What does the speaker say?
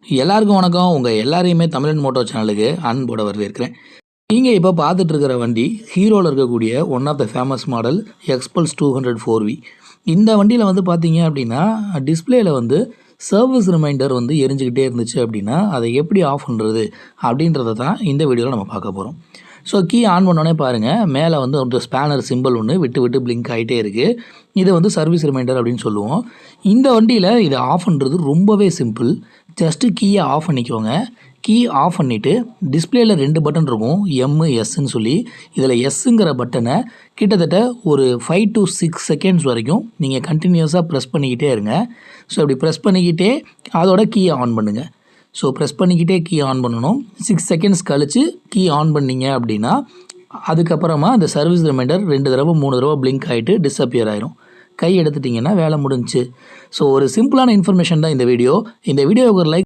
எல்லாருக்கும் வணக்கம். உங்கள் எல்லாரையுமே தமிழன் மோட்டோ சேனலுக்கு அன்போட வரவேற்கிறேன். நீங்கள் இப்போ பார்த்துட்டு இருக்கிற வண்டி ஹீரோவில் இருக்கக்கூடிய one of the famous model Xpulse 200 4V. இந்த வண்டியில் வந்து பார்த்தீங்க அப்படின்னா டிஸ்பிளேயில் வந்து சர்வீஸ் ரிமைண்டர் வந்து எரிஞ்சுக்கிட்டே இருந்துச்சு அப்படின்னா அதை எப்படி ஆஃப் பண்ணுறது அப்படின்றத தான் இந்த வீடியோவில் நம்ம பார்க்க போகிறோம். ஸோ கீ ஆன் பண்ணோடனே பாருங்கள், மேலே வந்து ஒரு ஸ்பேனர் சிம்பிள் ஒன்று விட்டு விட்டு பிளிங்க் ஆகிட்டே இருக்குது. இது வந்து சர்வீஸ் ரிமைண்டர் அப்படின்னு சொல்லுவோம். இந்த வண்டியில் இதை ஆஃப் பண்ணுறது ரொம்பவே சிம்பிள். ஜஸ்ட்டு கீயை ஆஃப் பண்ணிக்கோங்க. கீ ஆஃப் பண்ணிவிட்டு டிஸ்பிளேயில் 2 பட்டன் இருக்கும், எஸ்ன்னு சொல்லி. இதில் எஸ்ஸுங்கிற பட்டனை கிட்டத்தட்ட ஒரு 5 to 6 செகண்ட்ஸ் வரைக்கும் நீங்கள் கண்டினியூஸாக ப்ரெஸ் பண்ணிக்கிட்டே இருங்க. ஸோ இப்படி ப்ரெஸ் பண்ணிக்கிட்டே அதோட கீயை ஆன் பண்ணுங்கள். ஸோ ப்ரெஸ் பண்ணிக்கிட்டே கீ ஆன் பண்ணணும். 6 செகண்ட்ஸ் கழித்து கீ ஆன் பண்ணிங்க அப்படின்னா அதுக்கப்புறமா அந்த சர்வீஸ் ரிமைண்டர் 2 தடவை 3 தடவை பிளிங்க் ஆகிட்டு டிஸப்பியர் ஆயிரும். கை எடுத்துட்டிங்கன்னா வேலை முடிஞ்சுச்சு. ஸோ ஒரு சிம்பிளான இன்ஃபர்மேஷன் தான் இந்த வீடியோ. இந்த வீடியோவுக்கு ஒரு லைக்